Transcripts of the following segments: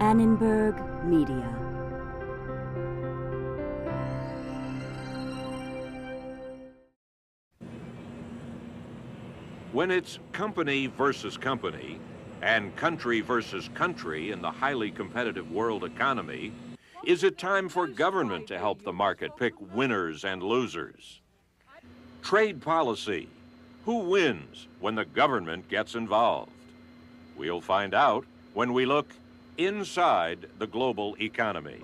Annenberg Media. When it's company versus company and country versus country in the highly competitive world economy, is it time for government to help the market pick winners and losers? Trade policy. Who wins when the government gets involved? We'll find out when we look inside the global economy.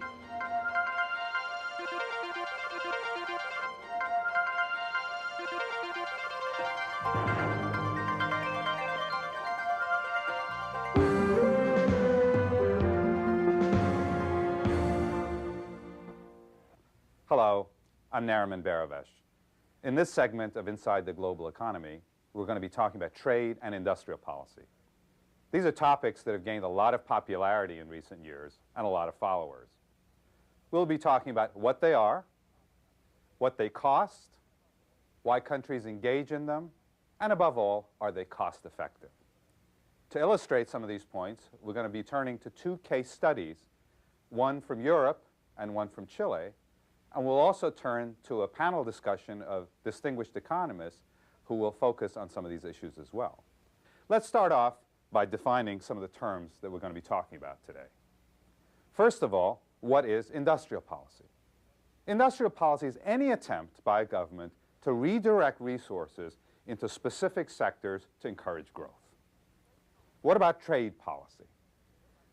Hello, I'm Annenberg. In this segment of Inside the Global Economy, we're going to be talking about trade and industrial policy. These are topics that have gained a lot of popularity in recent years and a lot of followers. We'll be talking about what they are, what they cost, why countries engage in them, and above all, are they cost effective? To illustrate some of these points, we're going to be turning to two case studies, one from Europe and one from Chile. And we'll also turn to a panel discussion of distinguished economists who will focus on some of these issues as well. Let's start off by defining some of the terms that we're going to be talking about today. First of all, what is industrial policy? Industrial policy is any attempt by a government to redirect resources into specific sectors to encourage growth. What about trade policy?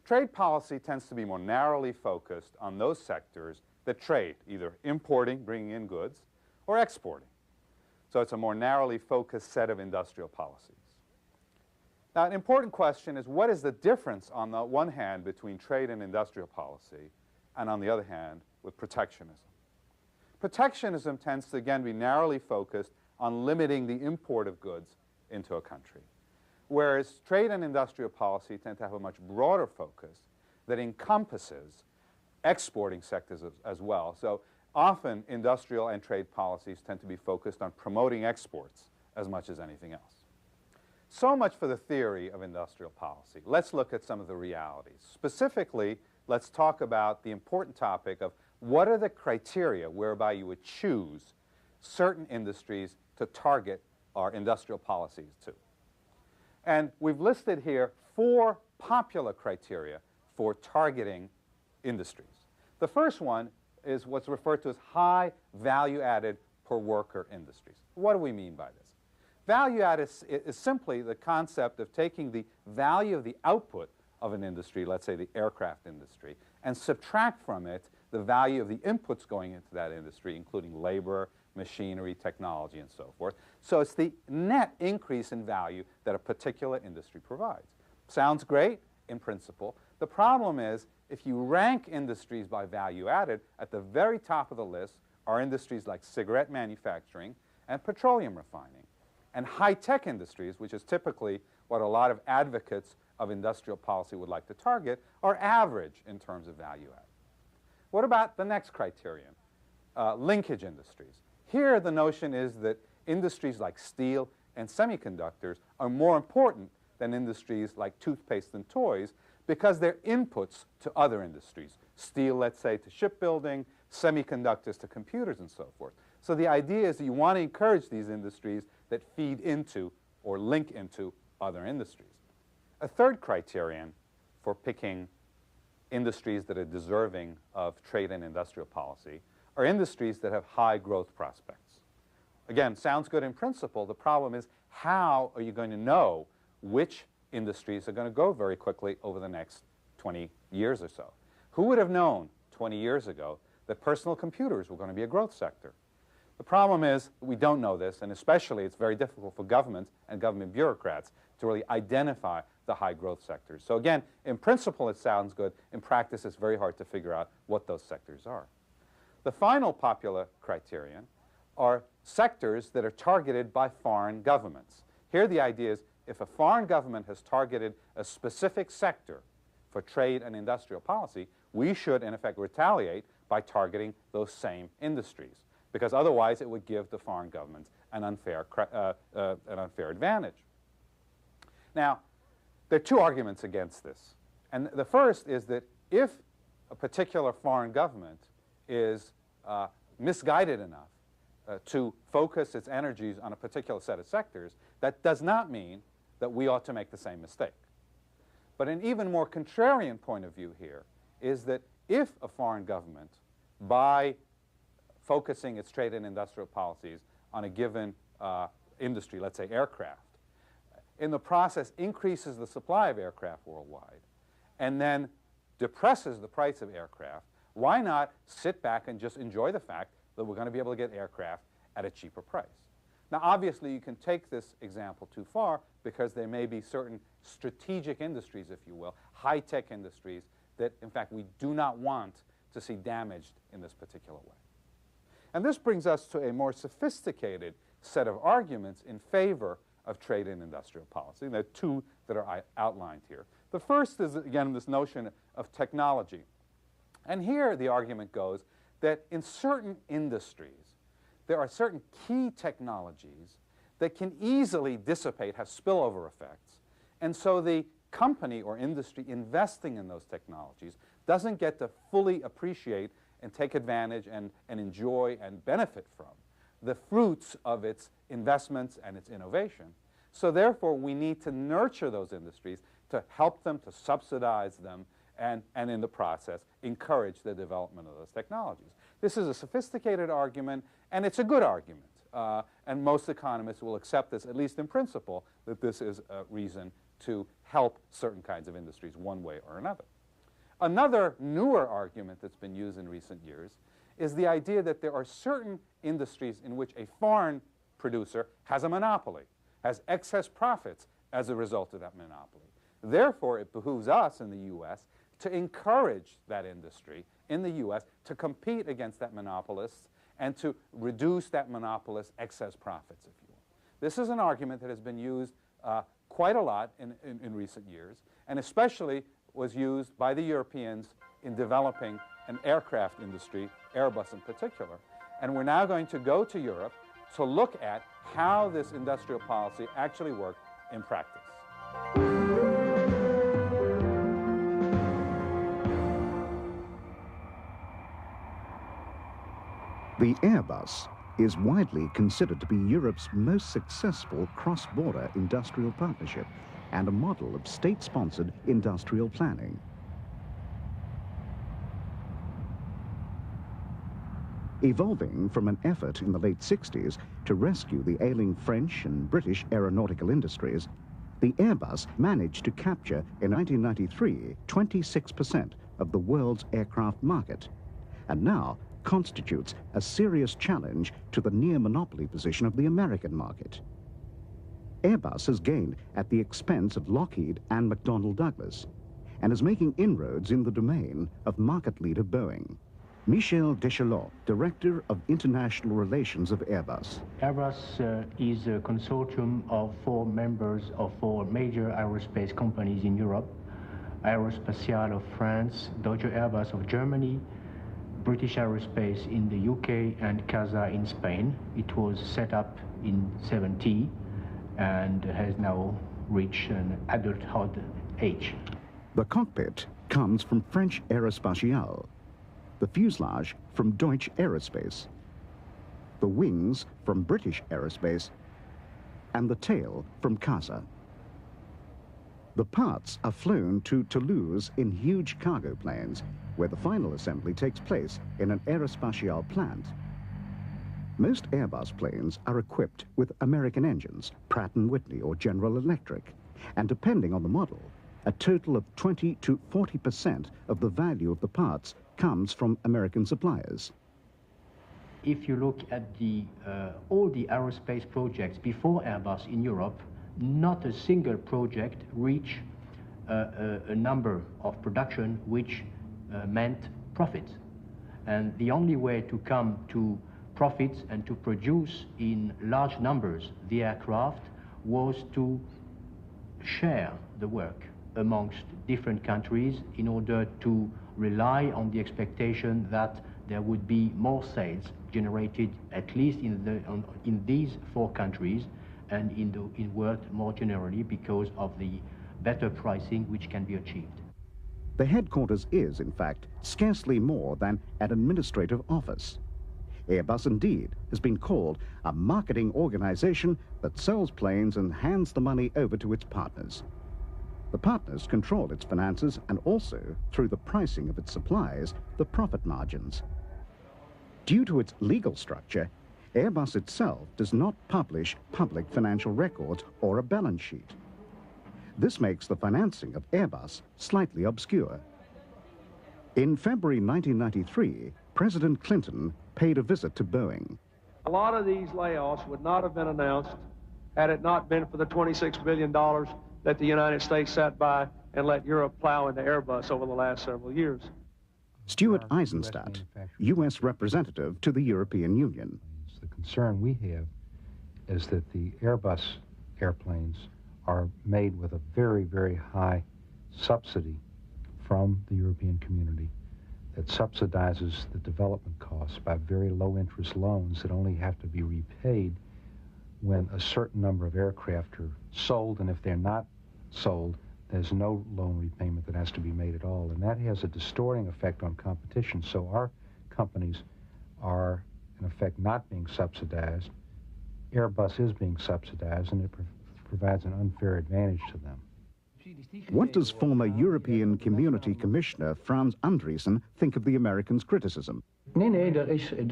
Trade policy tends to be more narrowly focused on those sectors that trade, either importing, bringing in goods, or exporting. So it's a more narrowly focused set of industrial policies. Now, an important question is, what is the difference on the one hand between trade and industrial policy, and on the other hand with protectionism? Protectionism tends to, again, be narrowly focused on limiting the import of goods into a country, whereas trade and industrial policy tend to have a much broader focus that encompasses exporting sectors as well. So often industrial and trade policies tend to be focused on promoting exports as much as anything else. So much for the theory of industrial policy. Let's look at some of the realities. Specifically, let's talk about the important topic of what are the criteria whereby you would choose certain industries to target our industrial policies to. And we've listed here 4 popular criteria for targeting industries. The first one is what's referred to as high value-added per worker industries. What do we mean by this? Value-added is simply the concept of taking the value of the output of an industry, let's say the aircraft industry, and subtract from it the value of the inputs going into that industry, including labor, machinery, technology, and so forth. So it's the net increase in value that a particular industry provides. Sounds great in principle. The problem is, if you rank industries by value added, at the very top of the list are industries like cigarette manufacturing and petroleum refining. And high-tech industries, which is typically what a lot of advocates of industrial policy would like to target, are average in terms of value add. What about the next criterion? Linkage industries. Here the notion is that industries like steel and semiconductors are more important than industries like toothpaste and toys because they're inputs to other industries. Steel, let's say, to shipbuilding, semiconductors to computers and so forth. So the idea is that you want to encourage these industries that feed into or link into other industries. A third criterion for picking industries that are deserving of trade and industrial policy are industries that have high growth prospects. Again, sounds good in principle. The problem is, how are you going to know which industries are going to grow very quickly over the next 20 years or so? Who would have known 20 years ago that personal computers were going to be a growth sector? The problem is we don't know this, and especially it's very difficult for governments and government bureaucrats to really identify the high growth sectors. So again, in principle it sounds good. In practice it's very hard to figure out what those sectors are. The final popular criterion are sectors that are targeted by foreign governments. Here the idea is, if a foreign government has targeted a specific sector for trade and industrial policy, we should, in effect, retaliate by targeting those same industries, because otherwise it would give the foreign governments an unfair advantage. Now, there are 2 arguments against this. And the first is that if a particular foreign government is misguided enough to focus its energies on a particular set of sectors, that does not mean that we ought to make the same mistake. But an even more contrarian point of view here is that if a foreign government, by focusing its trade and industrial policies on a given industry, let's say aircraft, in the process increases the supply of aircraft worldwide and then depresses the price of aircraft, why not sit back and just enjoy the fact that we're going to be able to get aircraft at a cheaper price? Now, obviously, you can take this example too far because there may be certain strategic industries, if you will, high-tech industries that, in fact, we do not want to see damaged in this particular way. And this brings us to a more sophisticated set of arguments in favor of trade and industrial policy. There are two that are outlined here. The first is, again, this notion of technology. And here the argument goes that in certain industries, there are certain key technologies that can easily dissipate, have spillover effects. And so the company or industry investing in those technologies doesn't get to fully appreciate and take advantage and enjoy and benefit from the fruits of its investments and its innovation. So therefore, we need to nurture those industries to help them, to subsidize them, and in the process, encourage the development of those technologies. This is a sophisticated argument, and it's a good argument. And most economists will accept this, at least in principle, that this is a reason to help certain kinds of industries one way or another. Another newer argument that's been used in recent years is the idea that there are certain industries in which a foreign producer has a monopoly, has excess profits as a result of that monopoly. Therefore, it behooves us in the U.S. to encourage that industry in the U.S. to compete against that monopolist and to reduce that monopolist's excess profits, if you will. This is an argument that has been used quite a lot in recent years, and especially was used by the Europeans in developing an aircraft industry, Airbus in particular. And we're now going to go to Europe to look at how this industrial policy actually worked in practice. The Airbus is widely considered to be Europe's most successful cross-border industrial partnership and a model of state-sponsored industrial planning. Evolving from an effort in the late 60s to rescue the ailing French and British aeronautical industries, the Airbus managed to capture in 1993 26% of the world's aircraft market, and now constitutes a serious challenge to the near-monopoly position of the American market. Airbus has gained at the expense of Lockheed and McDonnell Douglas, and is making inroads in the domain of market leader Boeing. Michel Deschelot, Director of International Relations of Airbus. Airbus is a consortium of 4 members of 4 major aerospace companies in Europe: Aerospatiale of France, Deutsche Airbus of Germany, British Aerospace in the UK, and CASA in Spain. It was set up in 1970 and has now reached an adulthood age. The cockpit comes from French Aerospatiale, the fuselage from Deutsche Aerospace, the wings from British Aerospace, and the tail from CASA. The parts are flown to Toulouse in huge cargo planes, where the final assembly takes place in an Aerospatiale plant. Most Airbus planes are equipped with American engines, Pratt & Whitney or General Electric, and depending on the model, a total of 20 to 40% of the value of the parts comes from American suppliers. If you look at all the aerospace projects before Airbus in Europe, not a single project reached a number of production which meant profits. And the only way to come to profits and to produce in large numbers the aircraft was to share the work amongst different countries in order to rely on the expectation that there would be more sales generated at least in these 4 countries and in world more generally because of the better pricing which can be achieved. The headquarters is, in fact, scarcely more than an administrative office. Airbus, indeed, has been called a marketing organization that sells planes and hands the money over to its partners. The partners control its finances and also, through the pricing of its supplies, the profit margins. Due to its legal structure, Airbus itself does not publish public financial records or a balance sheet. This makes the financing of Airbus slightly obscure. In February 1993, President Clinton paid a visit to Boeing. A lot of these layoffs would not have been announced had it not been for the $26 billion that the United States sat by and let Europe plow into Airbus over the last several years. Stuart Eisenstadt, U.S. representative to the European Union. The concern we have is that the Airbus airplanes are made with a very, very high subsidy from the European community that subsidizes the development costs by very low interest loans that only have to be repaid when a certain number of aircraft are sold, and if they're not sold, there's no loan repayment that has to be made at all, and that has a distorting effect on competition. So our companies are, in effect, not being subsidized. Airbus is being subsidized, and it provides an unfair advantage to them. What does former European Community Commissioner Frans Andriessen think of the Americans' criticism? Nee, er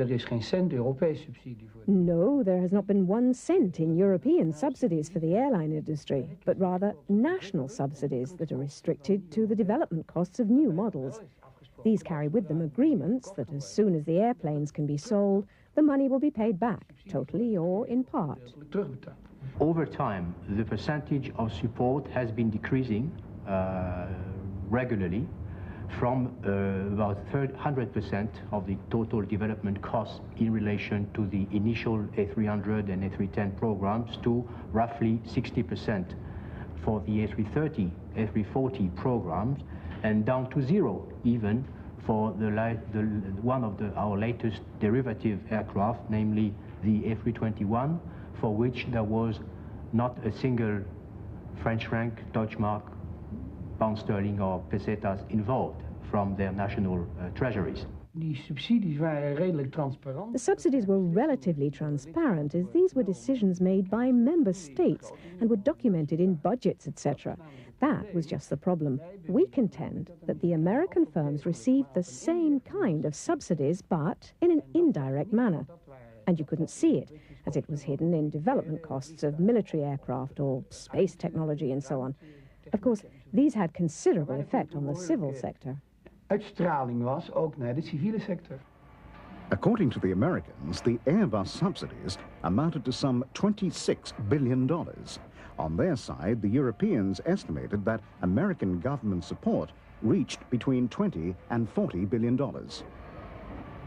is geen cent Europees subsidie voor. No, there has not been 1 cent in European subsidies for the airline industry, but rather national subsidies that are restricted to the development costs of new models. These carry with them agreements that as soon as the airplanes can be sold, the money will be paid back, totally or in part. Over time, the percentage of support has been decreasing regularly from about 100% of the total development costs in relation to the initial A300 and A310 programs to roughly 60% for the A330, A340 programs, and down to 0 even for one of our latest derivative aircraft, namely the A321, for which there was not a single French franc, Deutschmark, pound sterling or pesetas involved from their national treasuries. Die subsidies waren redelijk transparant. The subsidies were relatively transparent, as these were decisions made by member states and were documented in budgets, etc. That was just the problem. We contend that the American firms received the same kind of subsidies, but in an indirect manner. And you couldn't see it, as it was hidden in development costs of military aircraft or space technology and so on. Of course, these had considerable effect on the civil sector. Uitstraling was ook naar de civiele sector. According to the Americans, the Airbus subsidies amounted to some $26 billion. On their side, the Europeans estimated that American government support reached between $20 and $40 billion.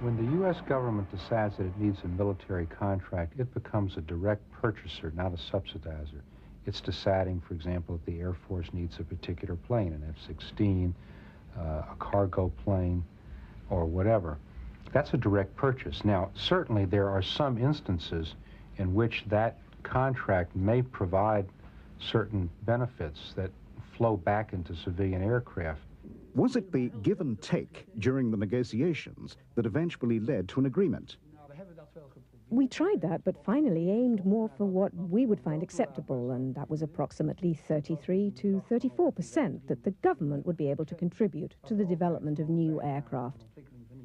When the U.S. government decides that it needs a military contract, it becomes a direct purchaser, not a subsidizer. It's deciding, for example, if the Air Force needs a particular plane, an F-16, a cargo plane, or whatever. That's a direct purchase. Now, certainly there are some instances in which that contract may provide certain benefits that flow back into civilian aircraft. Was it the give and take during the negotiations that eventually led to an agreement? We tried that, but finally aimed more for what we would find acceptable, and that was approximately 33 to 34% that the government would be able to contribute to the development of new aircraft.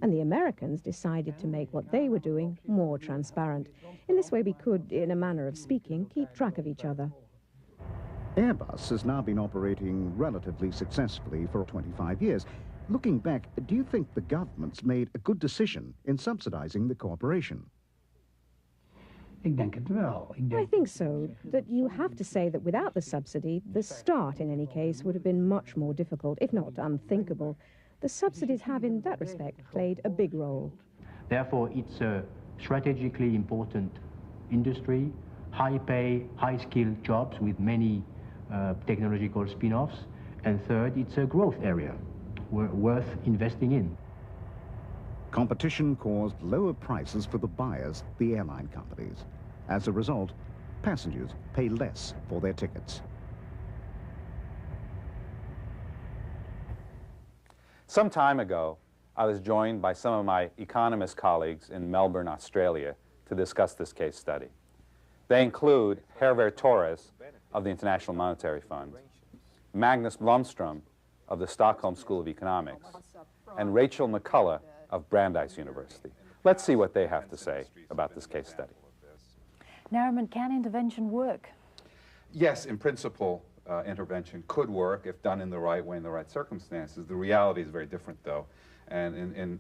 And the Americans decided to make what they were doing more transparent. In this way we could, in a manner of speaking, keep track of each other. Airbus has now been operating relatively successfully for 25 years. Looking back, do you think the government's made a good decision in subsidizing the cooperation? Ik denk het wel. I think so, that you have to say that without the subsidy, the start, in any case, would have been much more difficult, if not unthinkable. The subsidies have, in that respect, played a big role. Therefore, it's a strategically important industry, high-pay, high-skilled jobs with many technological spin-offs. And third, it's a growth area worth investing in. Competition caused lower prices for the buyers, the airline companies. As a result, passengers pay less for their tickets. Some time ago, I was joined by some of my economist colleagues in Melbourne, Australia, to discuss this case study. They include Hervé Torres of the International Monetary Fund, Magnus Blomström of the Stockholm School of Economics, and Rachel McCullough of Brandeis University. Let's see what they have to say about this case study. Nariman, can intervention work? Yes, in principle, intervention could work if done in the right way, in the right circumstances. The reality is very different, though. And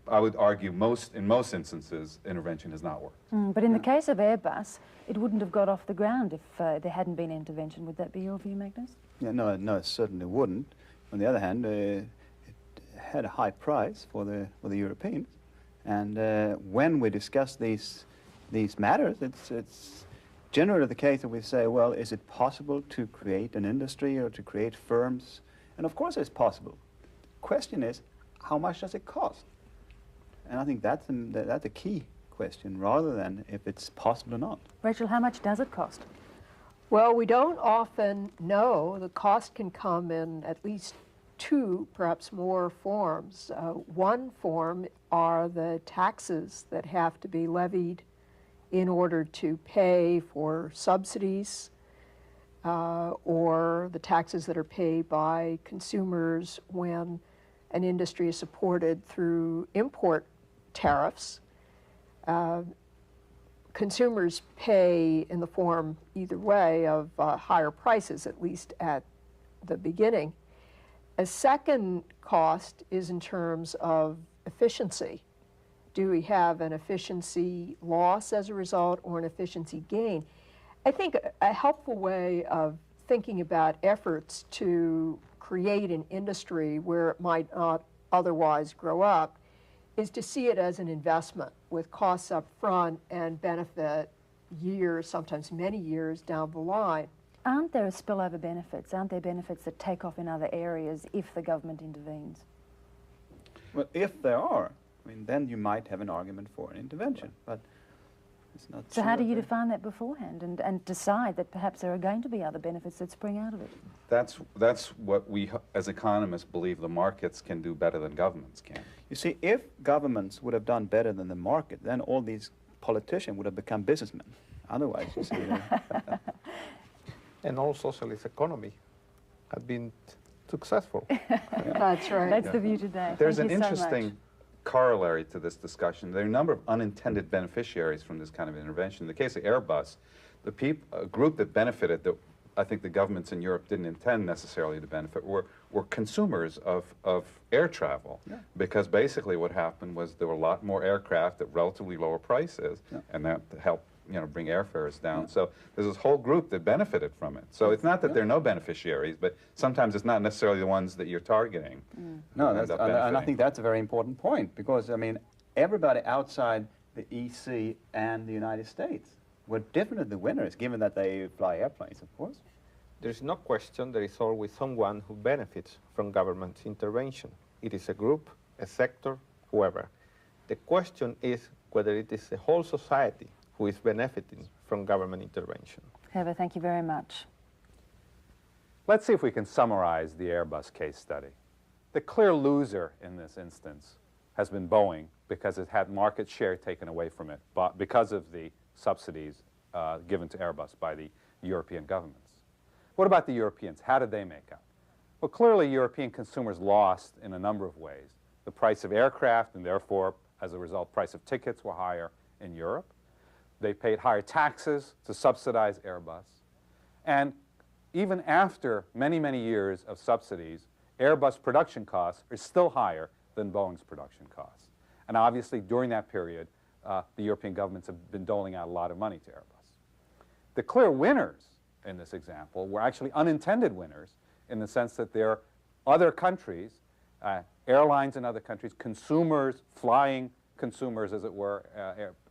I would argue in most instances, intervention has not worked. But in the case of Airbus, it wouldn't have got off the ground if there hadn't been intervention. Would that be your view, Magnus? Yeah, no, it certainly wouldn't. On the other hand, it had a high price for the Europeans. And when we discuss these matters, it's generally the case that we say, well, is it possible to create an industry or to create firms? And of course it's possible. The question is, how much does it cost? And I think that's a key question, rather than if it's possible or not. Rachel, how much does it cost? Well, we don't often know. The cost can come in at least two, perhaps more forms. One form are the taxes that have to be levied in order to pay for subsidies, or the taxes that are paid by consumers when an industry is supported through import tariffs. Consumers pay in the form, either way, of higher prices, at least at the beginning. A second cost is in terms of efficiency. Do we have an efficiency loss as a result or an efficiency gain? I think a helpful way of thinking about efforts to create an industry where it might not otherwise grow up is to see it as an investment with costs up front and benefit years, sometimes many years down the line. Aren't there spillover benefits? Aren't there benefits that take off in other areas if the government intervenes? Well, if there are, I mean, then you might have an argument for an intervention, but it's not. So how do you define that beforehand and decide that perhaps there are going to be other benefits that spring out of it? That's what we, as economists, believe the markets can do better than governments can. You see, if governments would have done better than the market, then all these politicians would have become businessmen. Otherwise, you see. And all socialist economy had been successful. That's right. That's the view today. There's Thank an you so interesting much. corollary to this discussion. There are a number of unintended beneficiaries from this kind of intervention. In the case of Airbus, a group that benefited, that I think the governments in Europe didn't intend necessarily to benefit, were consumers of air travel. Yeah. Because basically what happened was there were a lot more aircraft at relatively lower prices, yeah. And that helped bring airfares down. Yeah. So there's this whole group that benefited from it. So it's not that there are no beneficiaries, but sometimes it's not necessarily the ones that you're targeting. No, and I think that's a very important point, because, I mean, everybody outside the EC and the United States were definitely the winners, given that they fly airplanes, of course. There's no question there is always someone who benefits from government intervention. It is a group, a sector, whoever. The question is whether it is the whole society who is benefiting from government intervention. Heather, thank you very much. Let's see if we can summarize the Airbus case study. The clear loser in this instance has been Boeing, because it had market share taken away from it because of the subsidies given to Airbus by the European governments. What about the Europeans? How did they make out? Well, clearly European consumers lost in a number of ways. The price of aircraft, and therefore, as a result, price of tickets were higher in Europe. They paid higher taxes to subsidize Airbus. And even after many, many years of subsidies, Airbus production costs are still higher than Boeing's production costs. And obviously, during that period, the European governments have been doling out a lot of money to Airbus. The clear winners in this example were actually unintended winners, in the sense that there are other countries, airlines in other countries, consumers, flying consumers, as it were,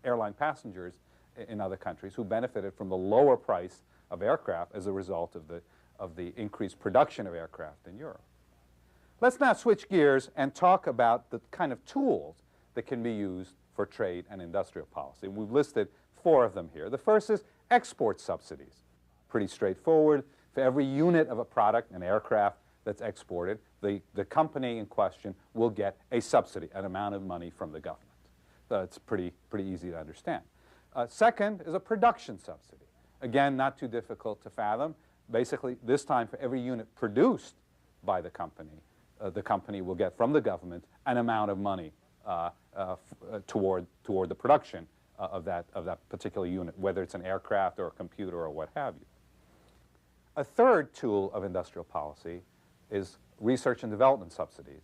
airline passengers in other countries, who benefited from the lower price of aircraft as a result of the increased production of aircraft in Europe. Let's now switch gears and talk about the kind of tools that can be used for trade and industrial policy. We've listed 4 of them here. The first is export subsidies. Pretty straightforward. For every unit of a product, an aircraft, that's exported, the company in question will get a subsidy, an amount of money from the government. So it's pretty easy to understand. Second is a production subsidy. Again, not too difficult to fathom. Basically, this time for every unit produced by the company will get from the government an amount of money toward the production of that particular unit, whether it's an aircraft or a computer or what have you. A third tool of industrial policy is research and development subsidies.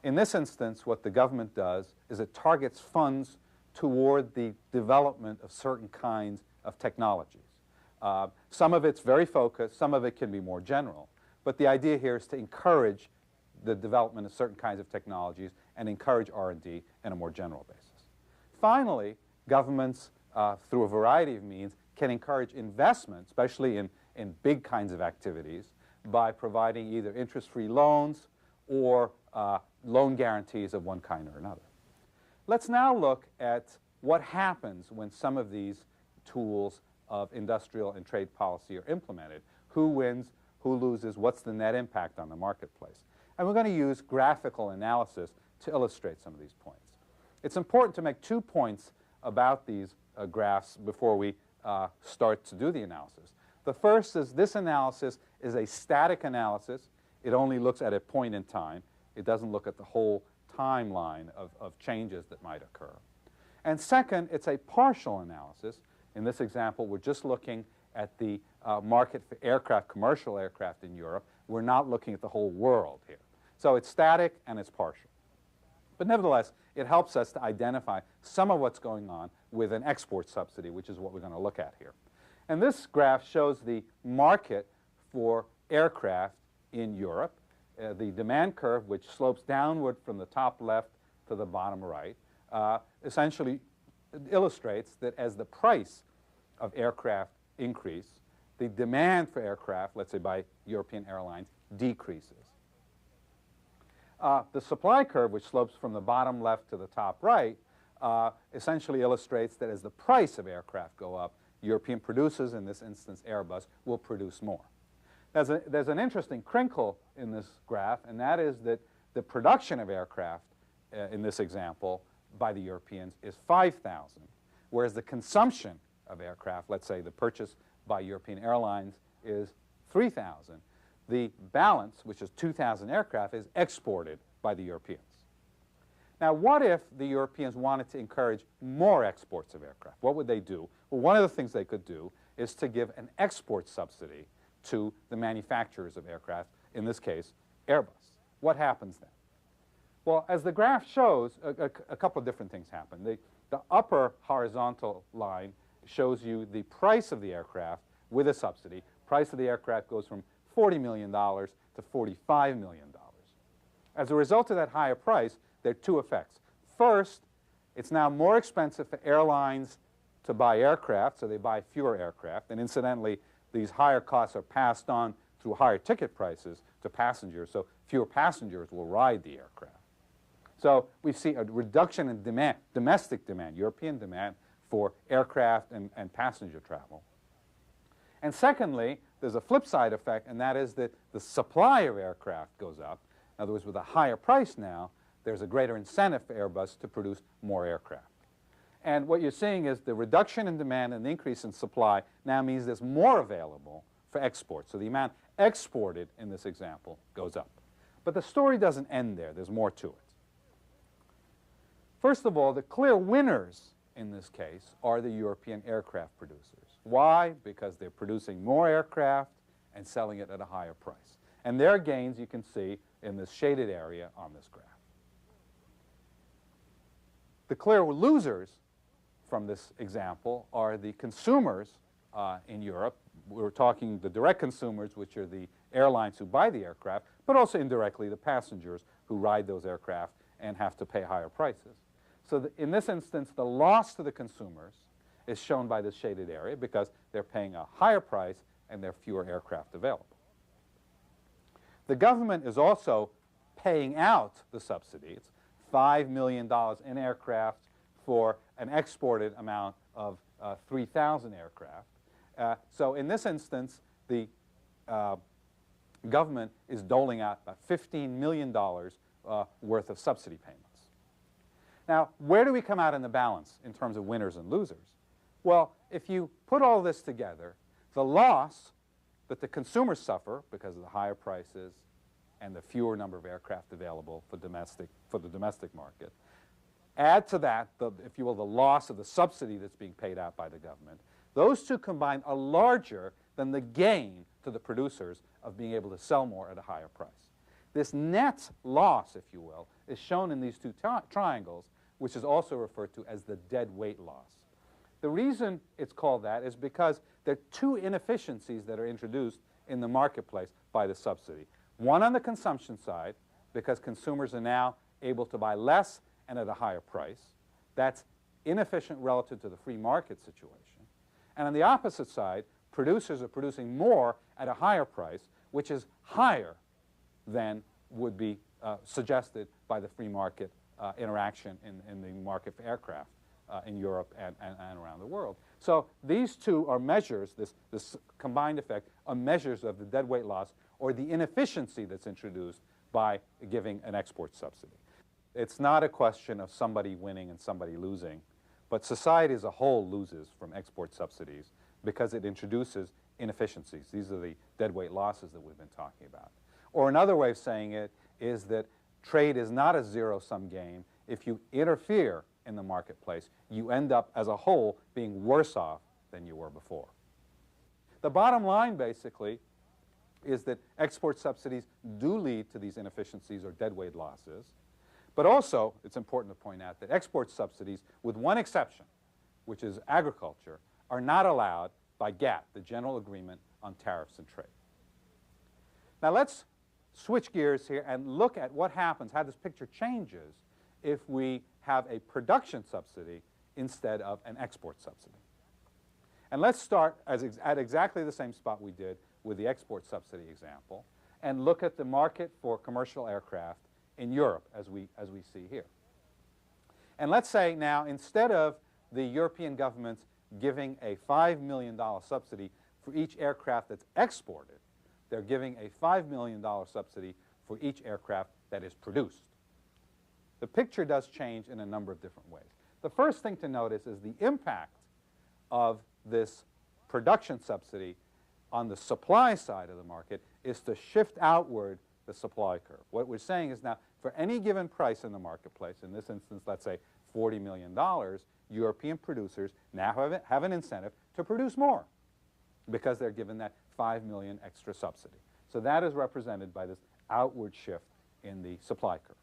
In this instance, what the government does is it targets funds toward the development of certain kinds of technologies. Some of it's very focused, some of it can be more general, but the idea here is to encourage the development of certain kinds of technologies and encourage R&D in a more general basis. Finally, governments, through a variety of means, can encourage investment, especially in big kinds of activities, by providing either interest-free loans or loan guarantees of one kind or another. Let's now look at what happens when some of these tools of industrial and trade policy are implemented. Who wins, who loses, what's the net impact on the marketplace? And we're going to use graphical analysis to illustrate some of these points. It's important to make 2 points about these graphs before we start to do the analysis. The first is this analysis is a static analysis. It only looks at a point in time. It doesn't look at the whole timeline of changes that might occur. And second, it's a partial analysis. In this example, we're just looking at the market for aircraft, commercial aircraft in Europe. We're not looking at the whole world here. So it's static and it's partial. But nevertheless, it helps us to identify some of what's going on with an export subsidy, which is what we're going to look at here. And this graph shows the market for aircraft in Europe, the demand curve, which slopes downward from the top left to the bottom right, essentially illustrates that as the price of aircraft increase, the demand for aircraft, let's say by European airlines, decreases. The supply curve, which slopes from the bottom left to the top right, essentially illustrates that as the price of aircraft go up, European producers, in this instance Airbus, will produce more. There's an interesting crinkle in this graph, and that is that the production of aircraft, in this example, by the Europeans is 5,000, whereas the consumption of aircraft, let's say the purchase by European airlines, is 3,000. The balance, which is 2,000 aircraft, is exported by the Europeans. Now, what if the Europeans wanted to encourage more exports of aircraft? What would they do? Well, one of the things they could do is to give an export subsidy to the manufacturers of aircraft, in this case, Airbus. What happens then? Well, as the graph shows, a couple of different things happen. The upper horizontal line shows you the price of the aircraft with a subsidy. Price of the aircraft goes from $40 million to $45 million. As a result of that higher price, there are two effects. First, it's now more expensive for airlines to buy aircraft, so they buy fewer aircraft. And incidentally, these higher costs are passed on through higher ticket prices to passengers, so fewer passengers will ride the aircraft. So we see a reduction in demand, domestic demand, European demand for aircraft and passenger travel. And secondly, there's a flip side effect, and that is that the supply of aircraft goes up. In other words, with a higher price now, there's a greater incentive for Airbus to produce more aircraft. And what you're seeing is the reduction in demand and the increase in supply now means there's more available for export. So the amount exported in this example goes up. But the story doesn't end there. There's more to it. First of all, the clear winners in this case are the European aircraft producers. Why? Because they're producing more aircraft and selling it at a higher price. And their gains you can see in this shaded area on this graph. The clear losers from this example are the consumers in Europe. We're talking the direct consumers, which are the airlines who buy the aircraft, but also indirectly the passengers who ride those aircraft and have to pay higher prices. So in this instance, the loss to the consumers is shown by this shaded area because they're paying a higher price and there are fewer aircraft available. The government is also paying out the subsidies, $5 million in aircraft for an exported amount of 3,000 aircraft. So in this instance, the government is doling out about $15 million worth of subsidy payments. Now, where do we come out in the balance in terms of winners and losers? Well, if you put all this together, the loss that the consumers suffer because of the higher prices and the fewer number of aircraft available for the domestic market, add to that, if you will, the loss of the subsidy that's being paid out by the government, those two combined are larger than the gain to the producers of being able to sell more at a higher price. This net loss, if you will, is shown in these two triangles, which is also referred to as the dead weight loss. The reason it's called that is because there are two inefficiencies that are introduced in the marketplace by the subsidy. One on the consumption side, because consumers are now able to buy less and at a higher price. That's inefficient relative to the free market situation. And on the opposite side, producers are producing more at a higher price, which is higher than would be suggested by the free market interaction in the market for aircraft in Europe and around the world. So these two are measures, this combined effect, are measures of the deadweight loss or the inefficiency that's introduced by giving an export subsidy. It's not a question of somebody winning and somebody losing, but society as a whole loses from export subsidies because it introduces inefficiencies. These are the deadweight losses that we've been talking about. Or another way of saying it is that trade is not a zero-sum game. If you interfere in the marketplace, you end up as a whole being worse off than you were before. The bottom line basically is that export subsidies do lead to these inefficiencies or deadweight losses, but also it's important to point out that export subsidies, with one exception, which is agriculture, are not allowed by GATT, the General Agreement on Tariffs and Trade. Now let's switch gears here and look at what happens, how this picture changes if we have a production subsidy instead of an export subsidy. And let's start at exactly the same spot we did with the export subsidy example and look at the market for commercial aircraft in Europe as we see here. And let's say now instead of the European governments giving a $5 million subsidy for each aircraft that's exported, they're giving a $5 million subsidy for each aircraft that is produced. The picture does change in a number of different ways. The first thing to notice is the impact of this production subsidy on the supply side of the market is to shift outward the supply curve. What we're saying is now for any given price in the marketplace, in this instance, let's say $40 million, European producers now have an incentive to produce more because they're given that $5 million extra subsidy. So that is represented by this outward shift in the supply curve.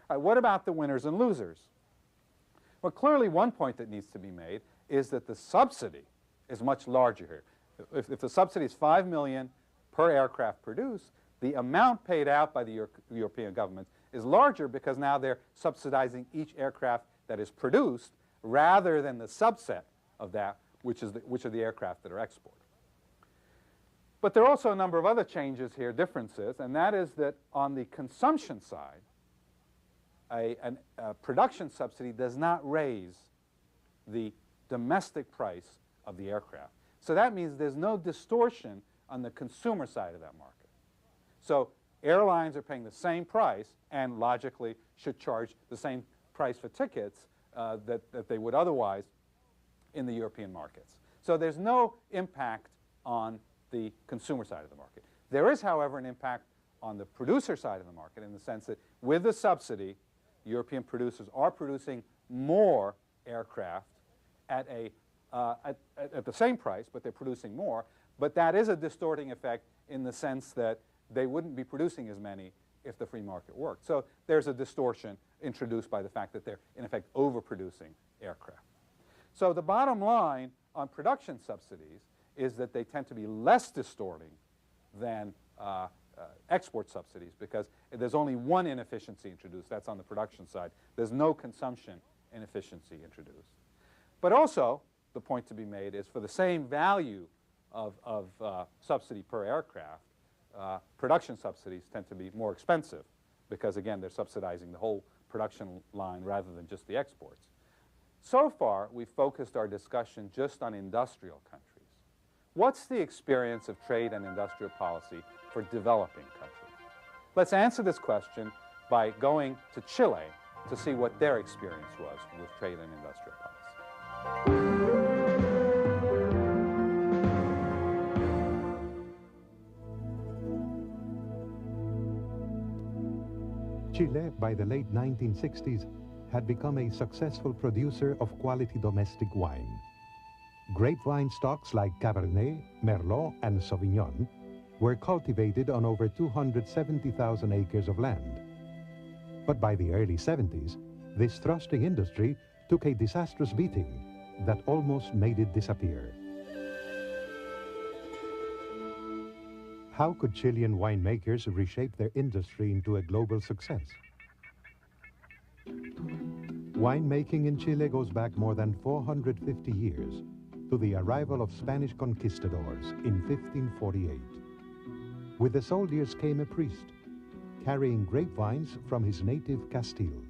All right, what about the winners and losers? Well, clearly one point that needs to be made is that the subsidy is much larger here. If the subsidy is $5 million per aircraft produced, the amount paid out by the European governments is larger because now they're subsidizing each aircraft that is produced rather than the subset of that, which are the aircraft that are exported. But there are also a number of other changes here, differences, and that is that on the consumption side, a production subsidy does not raise the domestic price of the aircraft. So that means there's no distortion on the consumer side of that market. So airlines are paying the same price and logically should charge the same price for tickets that they would otherwise in the European markets. So there's no impact on the consumer side of the market. There is, however, an impact on the producer side of the market in the sense that with the subsidy, European producers are producing more aircraft at the same price, but they're producing more. But that is a distorting effect in the sense that they wouldn't be producing as many if the free market worked. So there's a distortion introduced by the fact that they're, in effect, overproducing aircraft. So the bottom line on production subsidies is that they tend to be less distorting than export subsidies because there's only one inefficiency introduced. That's on the production side. There's no consumption inefficiency introduced. But also, the point to be made is for the same value of subsidy per aircraft, production subsidies tend to be more expensive because, again, they're subsidizing the whole production line rather than just the exports. So far, we've focused our discussion just on industrial countries. What's the experience of trade and industrial policy for developing countries? Let's answer this question by going to Chile to see what their experience was with trade and industrial policy. Chile, by the late 1960s, had become a successful producer of quality domestic wine. Grapevine stocks like Cabernet, Merlot, and Sauvignon were cultivated on over 270,000 acres of land. But by the early 70s, this thrusting industry took a disastrous beating that almost made it disappear. How could Chilean winemakers reshape their industry into a global success? Winemaking in Chile goes back more than 450 years to the arrival of Spanish conquistadors in 1548. With the soldiers came a priest, carrying grapevines from his native Castile.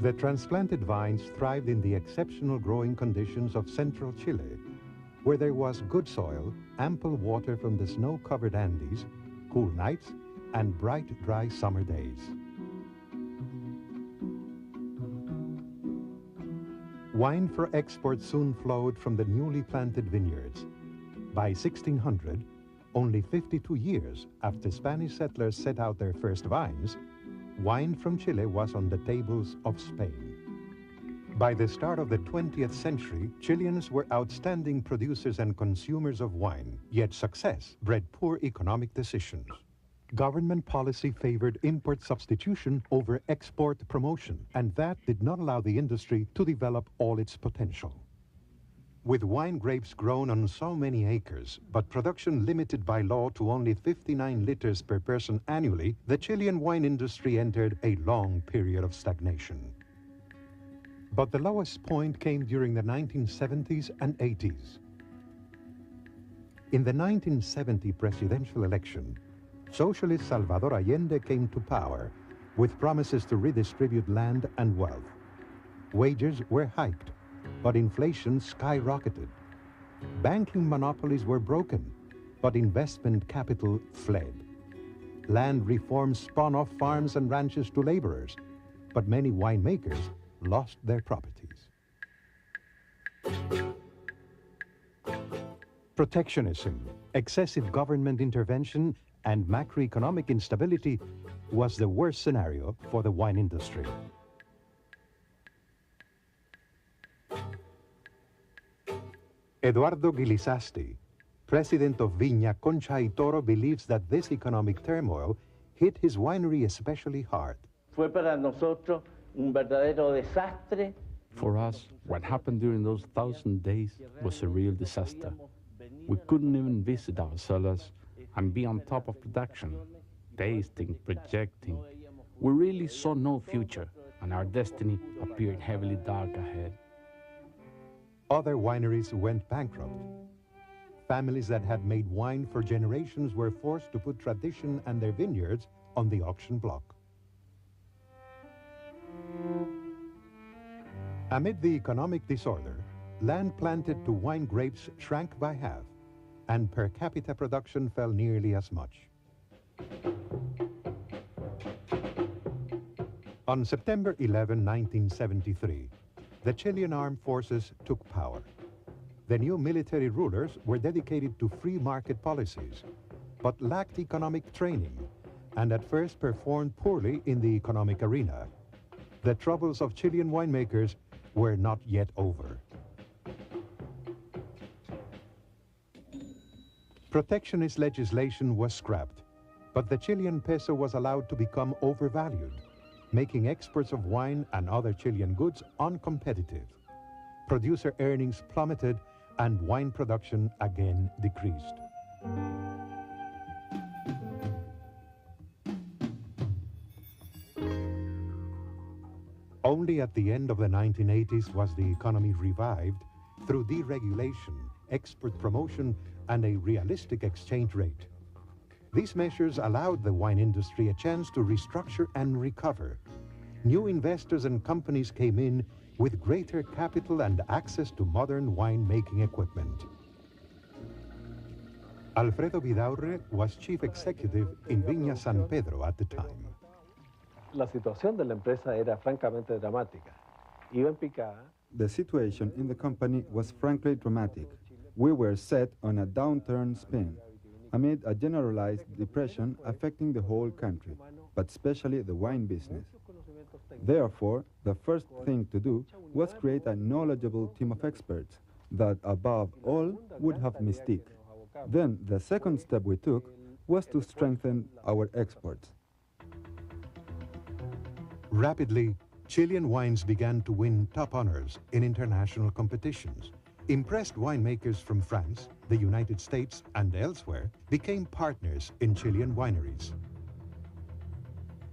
The transplanted vines thrived in the exceptional growing conditions of central Chile, where there was good soil, ample water from the snow-covered Andes, cool nights, and bright, dry summer days. Wine for export soon flowed from the newly planted vineyards. By 1600, only 52 years after Spanish settlers set out their first vines, wine from Chile was on the tables of Spain. By the start of the 20th century, Chileans were outstanding producers and consumers of wine, yet success bred poor economic decisions. Government policy favored import substitution over export promotion, and that did not allow the industry to develop all its potential. With wine grapes grown on so many acres, but production limited by law to only 59 liters per person annually, the Chilean wine industry entered a long period of stagnation. But the lowest point came during the 1970s and 80s. In the 1970 presidential election, socialist Salvador Allende came to power with promises to redistribute land and wealth. Wages were hiked, but inflation skyrocketed. Banking monopolies were broken, but investment capital fled. Land reform spun off farms and ranches to laborers, but many winemakers lost their properties. Protectionism, excessive government intervention, and macroeconomic instability was the worst scenario for the wine industry. Eduardo Gilisasti, president of Viña Concha y Toro, believes that this economic turmoil hit his winery especially hard. Fue para nosotros un verdadero desastre. For us, what happened during those 1,000 days was a real disaster. We couldn't even visit our cellars and be on top of production, tasting, projecting. We really saw no future, and our destiny appeared heavily dark ahead. Other wineries went bankrupt. Families that had made wine for generations were forced to put tradition and their vineyards on the auction block. Amid the economic disorder, land planted to wine grapes shrank by half, and per capita production fell nearly as much. On September 11, 1973, the Chilean armed forces took power. The new military rulers were dedicated to free market policies, but lacked economic training, and at first performed poorly in the economic arena. The troubles of Chilean winemakers were not yet over. Protectionist legislation was scrapped, but the Chilean peso was allowed to become overvalued, making exports of wine and other Chilean goods uncompetitive. Producer earnings plummeted and wine production again decreased. Only at the end of the 1980s was the economy revived through deregulation, export promotion, and a realistic exchange rate. These measures allowed the wine industry a chance to restructure and recover. New investors and companies came in with greater capital and access to modern wine-making equipment. Alfredo Vidaurre was chief executive in Viña San Pedro at the time. La situación de la empresa era francamente dramática. Iba en picada. The situation in the company was frankly dramatic. We were set on a downturn spin amid a generalized depression affecting the whole country, but especially the wine business. Therefore, the first thing to do was create a knowledgeable team of experts that, above all, would have mystique. Then, the second step we took was to strengthen our exports. Rapidly, Chilean wines began to win top honors in international competitions. Impressed winemakers from France, the United States, and elsewhere became partners in Chilean wineries.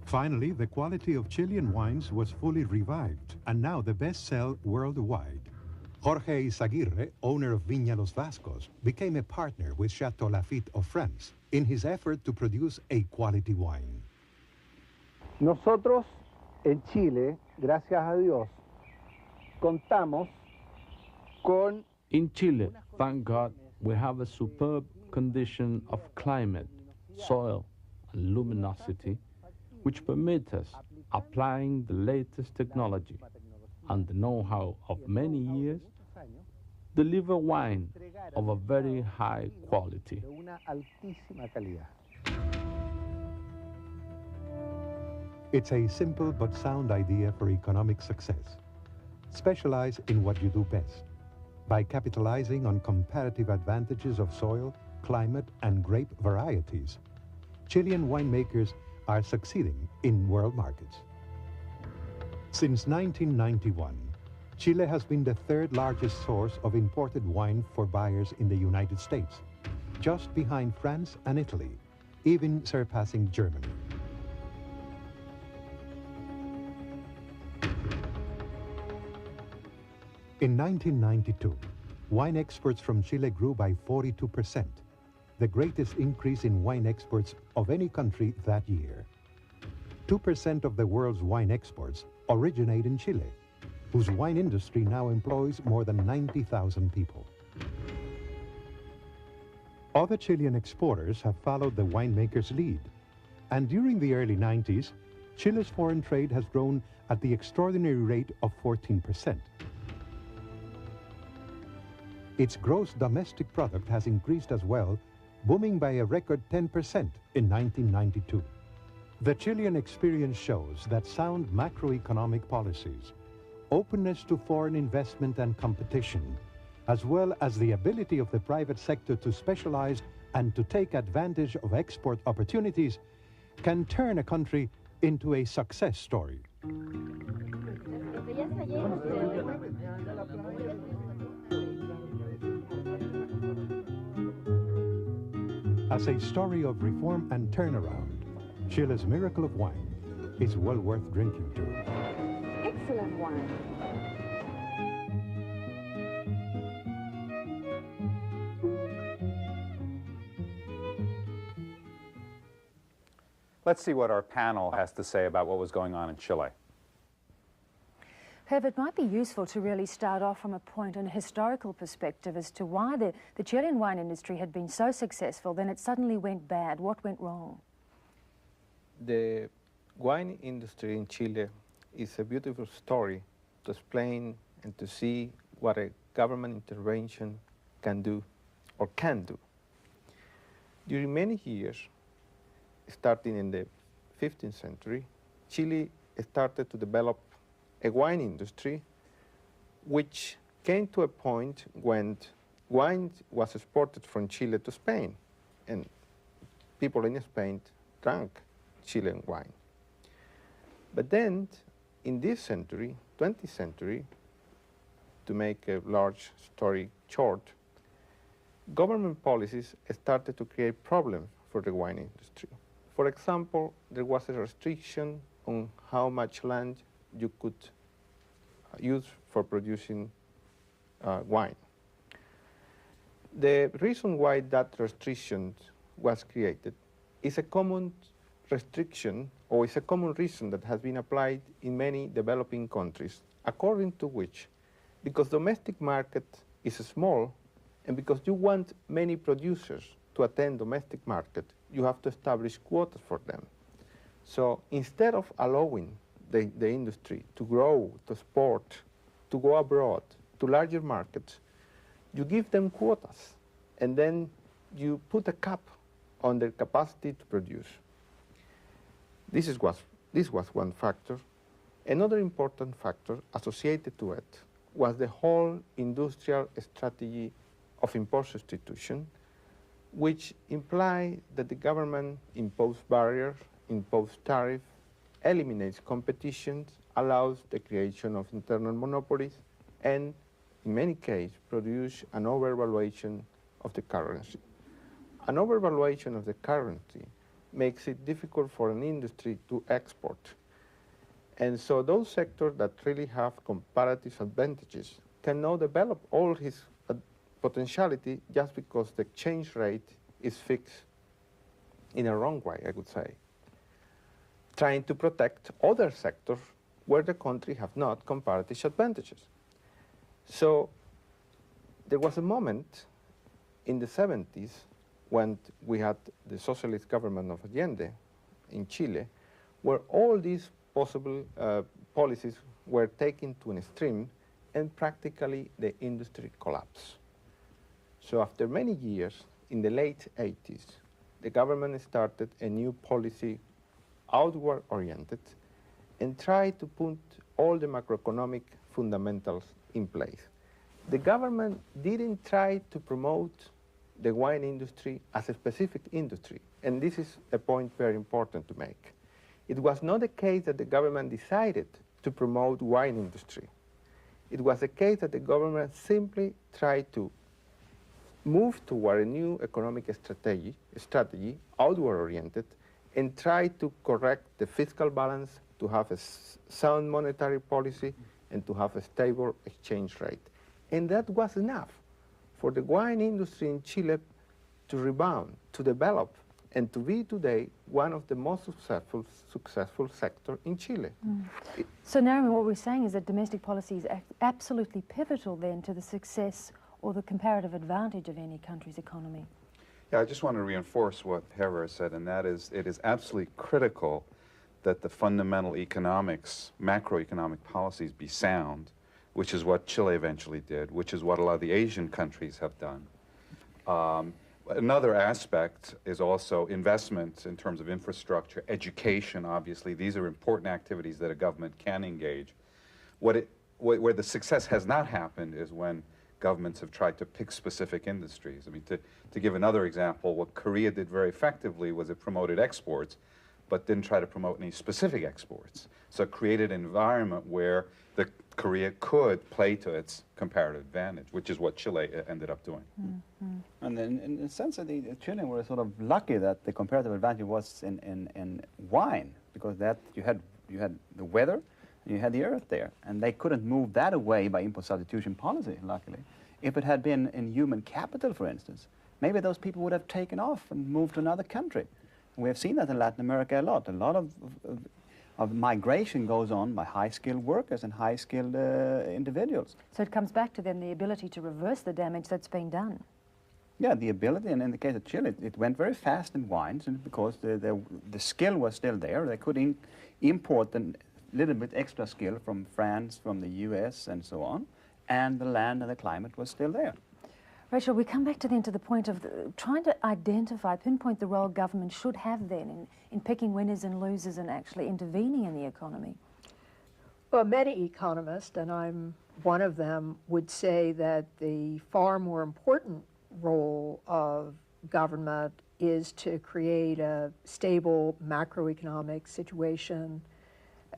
Finally, the quality of Chilean wines was fully revived, and now the best sell worldwide. Jorge Izaguirre, owner of Viña Los Vascos, became a partner with Chateau Lafite of France in his effort to produce a quality wine. Nosotros en Chile, gracias a Dios, contamos con... In Chile, thank God, we have a superb condition of climate, soil, and luminosity, which permit us applying the latest technology and the know-how of many years, deliver wine of a very high quality. It's a simple but sound idea for economic success. Specialize in what you do best. By capitalizing on comparative advantages of soil, climate, and grape varieties, Chilean winemakers are succeeding in world markets. Since 1991, Chile has been the third largest source of imported wine for buyers in the United States, just behind France and Italy, even surpassing Germany. In 1992, wine exports from Chile grew by 42%, the greatest increase in wine exports of any country that year. 2% of the world's wine exports originate in Chile, whose wine industry now employs more than 90,000 people. Other Chilean exporters have followed the winemakers' lead, and during the early 90s, Chile's foreign trade has grown at the extraordinary rate of 14%. Its gross domestic product has increased as well, booming by a record 10% in 1992. The Chilean experience shows that sound macroeconomic policies, openness to foreign investment and competition, as well as the ability of the private sector to specialize and to take advantage of export opportunities, can turn a country into a success story. As a story of reform and turnaround, Chile's miracle of wine is well worth drinking too. Excellent wine. Let's see what our panel has to say about what was going on in Chile. Herb, it might be useful to really start off from a point in a historical perspective as to why the Chilean wine industry had been so successful, then it suddenly went bad. What went wrong? The wine industry in Chile is a beautiful story to explain and to see what a government intervention can do or can do. During many years, starting in the 15th century, Chile started to develop a wine industry which came to a point when wine was exported from Chile to Spain, and people in Spain drank Chilean wine. But then, in this century, 20th century, to make a large story short, government policies started to create problems for the wine industry. For example, there was a restriction on how much land you could use for producing wine. The reason why that restriction was created is a common restriction, or is a common reason that has been applied in many developing countries, according to which, because domestic market is small, and because you want many producers to attend domestic market, you have to establish quotas for them. So instead of allowing the industry to grow, to export, to go abroad, to larger markets, you give them quotas, and then you put a cap on their capacity to produce. This was one factor. Another important factor associated to it was the whole industrial strategy of import substitution, which implied that the government imposed barriers, imposed tariffs, eliminates competitions, allows the creation of internal monopolies, and in many cases produce an overvaluation of the currency. An overvaluation of the currency makes it difficult for an industry to export. And so those sectors that really have comparative advantages cannot develop all his potentiality just because the exchange rate is fixed in a wrong way, I would say, trying to protect other sectors where the country have not comparative advantages. So there was a moment in the 70s when we had the socialist government of Allende in Chile, where all these possible policies were taken to an extreme, and practically the industry collapsed. So after many years, in the late 80s, the government started a new policy, outward-oriented, and tried to put all the macroeconomic fundamentals in place. The government didn't try to promote the wine industry as a specific industry, and this is a point very important to make. It was not the case that the government decided to promote wine industry. It was the case that the government simply tried to move toward a new economic strategy outward-oriented, and try to correct the fiscal balance, to have a sound monetary policy, and to have a stable exchange rate. And that was enough for the wine industry in Chile to rebound, to develop, and to be today one of the most successful sectors in Chile. So Nariman, what we're saying is that domestic policy is absolutely pivotal then to the success or the comparative advantage of any country's economy. Yeah, I just want to reinforce what Herrera said, and that is, it is absolutely critical that the fundamental economics, macroeconomic policies be sound, which is what Chile eventually did, which is what a lot of the Asian countries have done. Another aspect is also investment in terms of infrastructure, education, obviously. These are important activities that a government can engage. Where the success has not happened is when governments have tried to pick specific industries. I mean, to give another example, what Korea did very effectively was it promoted exports, but didn't try to promote any specific exports. So it created an environment where Korea could play to its comparative advantage, which is what Chile ended up doing. And then, in the sense that the Chileans were sort of lucky that the comparative advantage was in wine, because that you had the weather and you had the earth there, and they couldn't move that away by import substitution policy, luckily. If it had been in human capital, for instance, maybe those people would have taken off and moved to another country. And we have seen that in Latin America a lot. A lot of migration goes on by high-skilled workers and high-skilled individuals. So it comes back to then the ability to reverse the damage that's been done. Yeah, the ability, and in the case of Chile, it went very fast in wines, and because the skill was still there. They could import a little bit extra skill from France, from the US, and so on, and the land and the climate was still there. Rachel, we come back to the point of trying to pinpoint the role government should have then in picking winners and losers and actually intervening in the economy. Well, many economists, and I'm one of them, would say that the far more important role of government is to create a stable macroeconomic situation,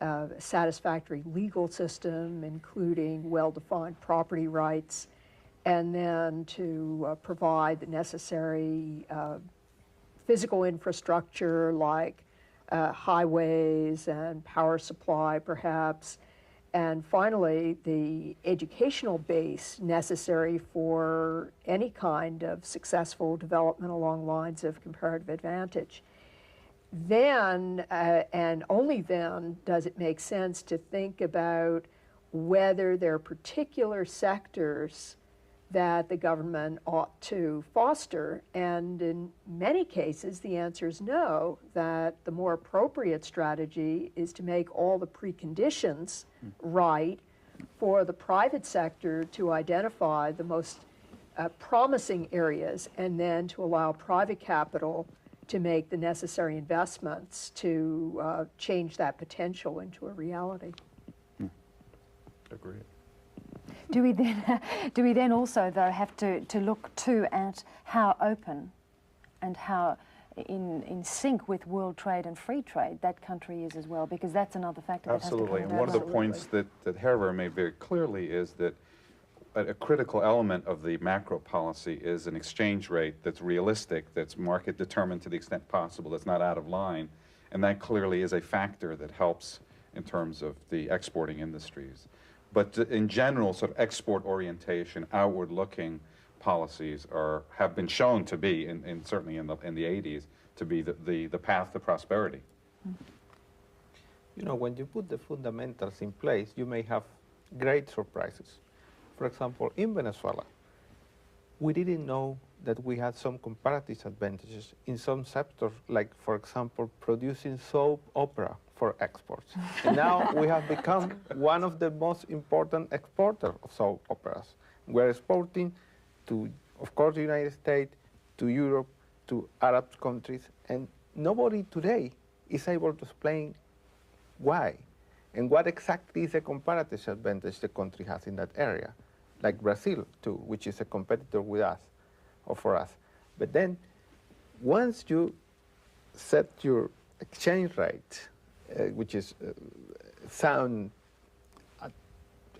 a satisfactory legal system, including well-defined property rights, and then to provide the necessary physical infrastructure like highways and power supply, perhaps, and finally the educational base necessary for any kind of successful development along lines of comparative advantage. Then, and only then, does it make sense to think about whether there are particular sectors that the government ought to foster. And in many cases, the answer is no, that the more appropriate strategy is to make all the preconditions right for the private sector to identify the most promising areas, and then to allow private capital to make the necessary investments to change that potential into a reality. Agreed. Do we then also, though, have to look too at how open and how in sync with world trade and free trade that country is as well, because that's another factor. Absolutely. That has to And one of the points that Hervé made very clearly is that a critical element of the macro policy is an exchange rate that's realistic, that's market determined to the extent possible, that's not out of line, and that clearly is a factor that helps in terms of the exporting industries. But in general, sort of export orientation, outward-looking policies have been shown to be, certainly in the 80s, to be the path to prosperity. You know, when you put the fundamentals in place, you may have great surprises. For example, in Venezuela, we didn't know that we had some comparative advantages in some sectors, like, for example, producing soap opera for exports. And now we have become one of the most important exporters of soap operas. We're exporting to, of course, the United States, to Europe, to Arab countries, and nobody today is able to explain why and what exactly is the comparative advantage the country has in that area, like Brazil, too, which is a competitor with us, or for us. But then, once you set your exchange rate, which is sound,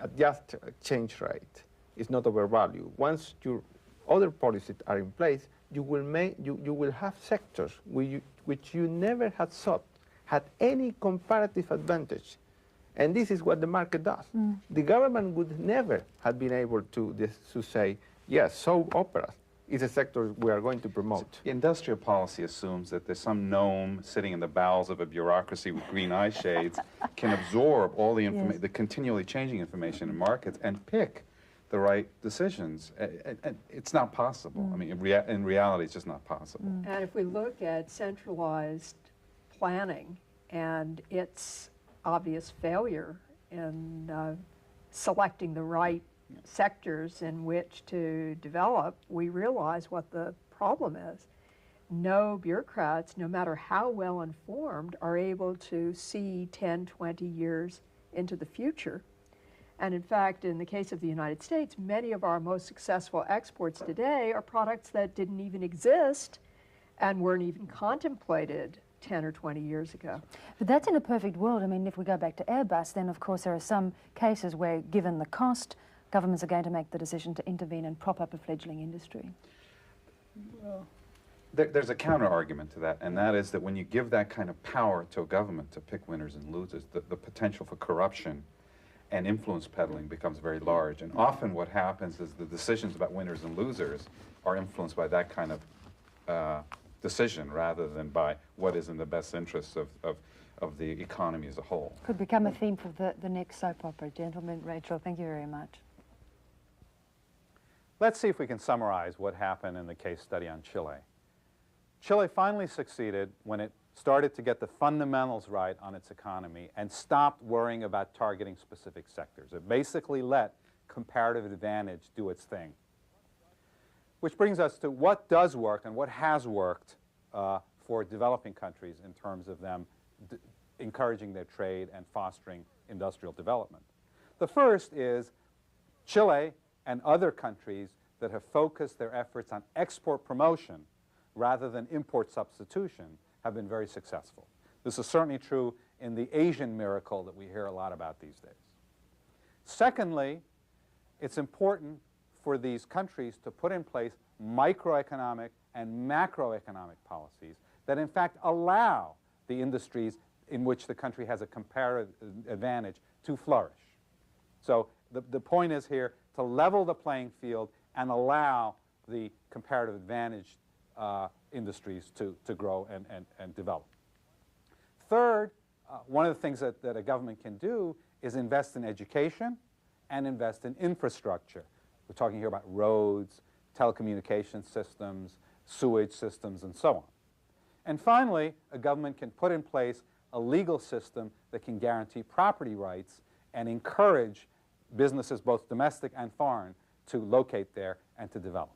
adjust exchange rate, is not overvalued. Once your other policies are in place, you will have sectors which you never had thought had any comparative advantage. And this is what the market does. The government would never have been able to say, yes, soap operas is a sector we are going to promote. Industrial policy assumes that there's some gnome sitting in the bowels of a bureaucracy with green eye shades can absorb all the the continually changing information in markets and pick the right decisions. And it's not possible. I mean, in reality, it's just not possible. And if we look at centralized planning and its obvious failure in selecting the right sectors in which to develop, we realize what the problem is. No bureaucrats, no matter how well informed, are able to see 10, 20 years into the future. And in fact, in the case of the United States, many of our most successful exports today are products that didn't even exist and weren't even contemplated 10 or 20 years ago. But that's in a perfect world. I mean, if we go back to Airbus, then of course there are some cases where, given the cost, governments are going to make the decision to intervene and prop up a fledgling industry. Well, there's a counter-argument to that, and that is that when you give that kind of power to a government to pick winners and losers, the potential for corruption and influence peddling becomes very large. And often what happens is the decisions about winners and losers are influenced by that kind of decision rather than by what is in the best interests of the economy as a whole. Could become a theme for the next soap opera. Gentlemen, Rachel, thank you very much. Let's see if we can summarize what happened in the case study on Chile. Chile finally succeeded when it started to get the fundamentals right on its economy and stopped worrying about targeting specific sectors. It basically let comparative advantage do its thing. Which brings us to what does work and what has worked for developing countries in terms of them encouraging their trade and fostering industrial development. The first is Chile and other countries that have focused their efforts on export promotion rather than import substitution have been very successful. This is certainly true in the Asian miracle that we hear a lot about these days. Secondly, it's important for these countries to put in place microeconomic and macroeconomic policies that in fact allow the industries in which the country has a comparative advantage to flourish. So the point is here to level the playing field and allow the comparative advantage industries to grow and develop. Third, one of the things that a government can do is invest in education and invest in infrastructure. We're talking here about roads, telecommunication systems, sewage systems, and so on. And finally, a government can put in place a legal system that can guarantee property rights and encourage businesses, both domestic and foreign, to locate there and to develop.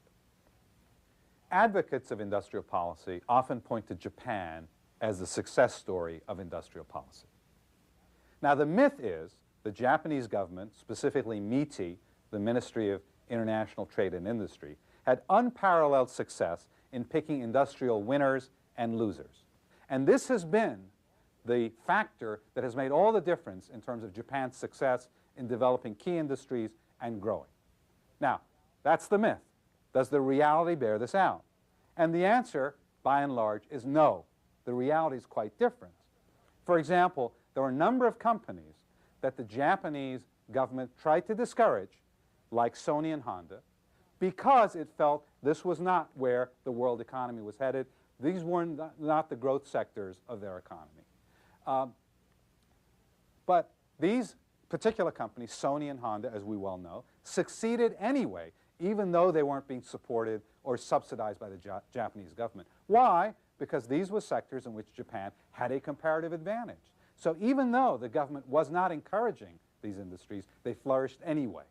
Advocates of industrial policy often point to Japan as the success story of industrial policy. Now, the myth is the Japanese government, specifically MITI, the Ministry of International Trade and Industry, had unparalleled success in picking industrial winners and losers. And this has been the factor that has made all the difference in terms of Japan's success in developing key industries and growing. Now, that's the myth. Does the reality bear this out? And the answer, by and large, is no. The reality is quite different. For example, there were a number of companies that the Japanese government tried to discourage, like Sony and Honda, because it felt this was not where the world economy was headed. These were not the growth sectors of their economy. But these particular companies, Sony and Honda, as we well know, succeeded anyway, even though they weren't being supported or subsidized by the Japanese government. Why? Because these were sectors in which Japan had a comparative advantage. So even though the government was not encouraging these industries, they flourished anyway.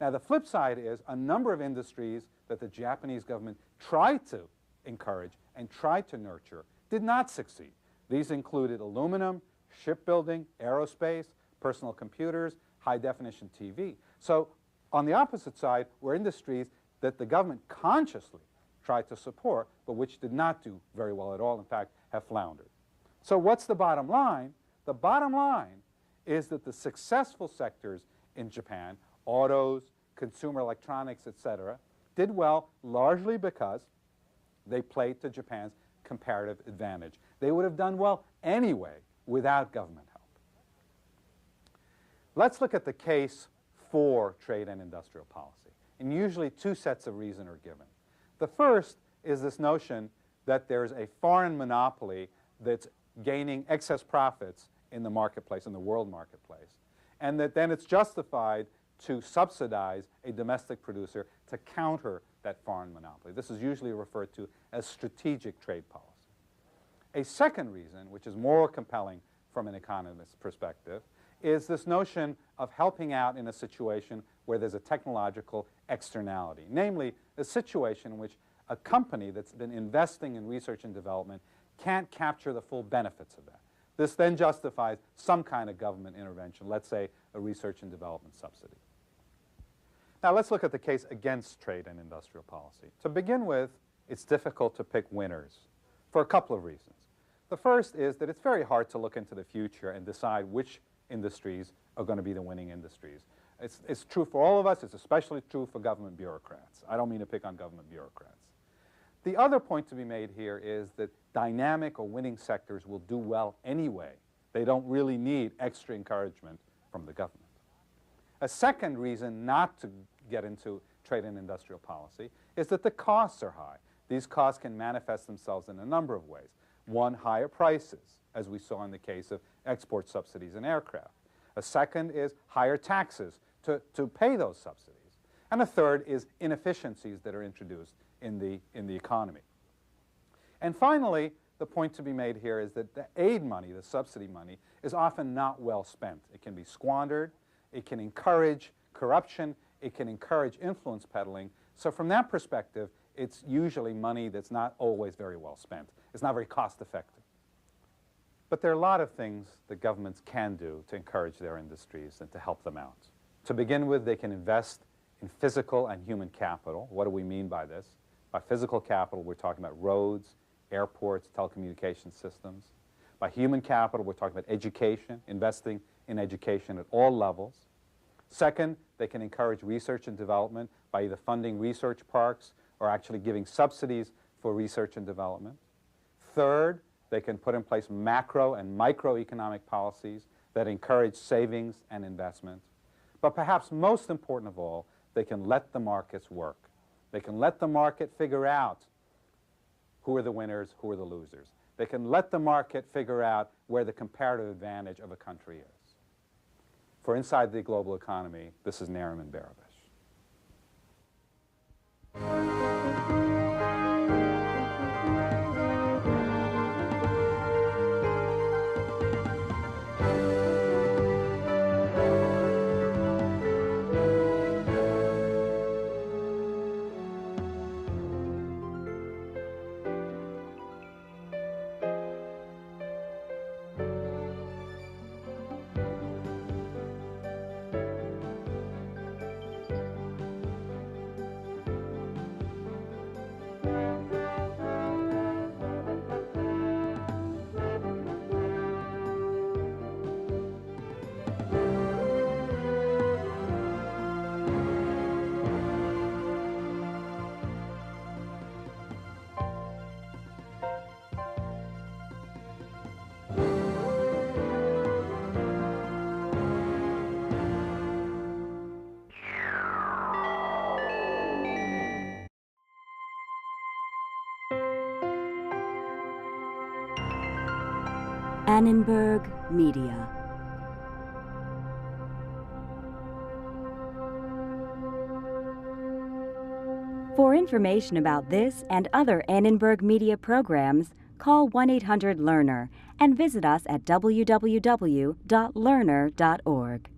Now, the flip side is a number of industries that the Japanese government tried to encourage and tried to nurture did not succeed. These included aluminum, shipbuilding, aerospace, personal computers, high-definition TV. So on the opposite side were industries that the government consciously tried to support, but which did not do very well at all, in fact, have floundered. So what's the bottom line? The bottom line is that the successful sectors in Japan, autos, consumer electronics, etc., did well largely because they played to Japan's comparative advantage. They would have done well anyway without government help. Let's look at the case for trade and industrial policy. And usually two sets of reasons are given. The first is this notion that there's a foreign monopoly that's gaining excess profits in the marketplace, in the world marketplace, and that then it's justified to subsidize a domestic producer to counter that foreign monopoly. This is usually referred to as strategic trade policy. A second reason, which is more compelling from an economist's perspective, is this notion of helping out in a situation where there's a technological externality, namely a situation in which a company that's been investing in research and development can't capture the full benefits of that. This then justifies some kind of government intervention, let's say a research and development subsidy. Now let's look at the case against trade and industrial policy. To begin with, it's difficult to pick winners for a couple of reasons. The first is that it's very hard to look into the future and decide which industries are going to be the winning industries. It's true for all of us. It's especially true for government bureaucrats. I don't mean to pick on government bureaucrats. The other point to be made here is that dynamic or winning sectors will do well anyway. They don't really need extra encouragement from the government. A second reason not to get into trade and industrial policy is that the costs are high. These costs can manifest themselves in a number of ways. One, higher prices, as we saw in the case of export subsidies in aircraft. A second is higher taxes to pay those subsidies. And a third is inefficiencies that are introduced in the economy. And finally, the point to be made here is that the aid money, the subsidy money, is often not well spent. It can be squandered. It can encourage corruption. It can encourage influence peddling. So from that perspective, it's usually money that's not always very well spent. It's not very cost effective. But there are a lot of things that governments can do to encourage their industries and to help them out. To begin with, they can invest in physical and human capital. What do we mean by this? By physical capital, we're talking about roads, airports, telecommunication systems. By human capital, we're talking about education, investing in education at all levels. Second, they can encourage research and development by either funding research parks or actually giving subsidies for research and development. Third, they can put in place macro and microeconomic policies that encourage savings and investment. But perhaps most important of all, they can let the markets work. They can let the market figure out who are the winners, who are the losers. They can let the market figure out where the comparative advantage of a country is. For Inside the Global Economy, this is Annenberg. Annenberg Media. For information about this and other Annenberg Media programs, call 1-800-LEARNER and visit us at www.learner.org.